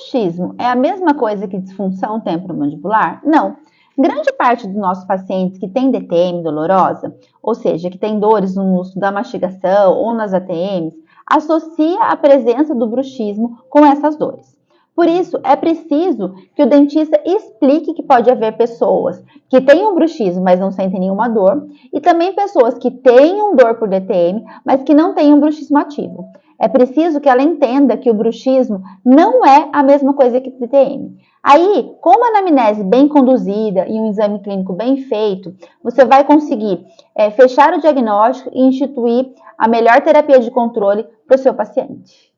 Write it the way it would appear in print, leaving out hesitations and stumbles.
bruxismo é a mesma coisa que disfunção temporomandibular? Não. Grande parte dos nossos pacientes que têm DTM dolorosa, ou seja, que tem dores no músculo da mastigação ou nas ATMs, associa a presença do bruxismo com essas dores. Por isso, é preciso que o dentista explique que pode haver pessoas que tenham bruxismo, mas não sentem nenhuma dor, e também pessoas que tenham dor por DTM, mas que não tenham bruxismo ativo. É preciso que ela entenda que o bruxismo não é a mesma coisa que DTM. Aí, com uma anamnese bem conduzida e um exame clínico bem feito, você vai conseguir fechar o diagnóstico e instituir a melhor terapia de controle para o seu paciente.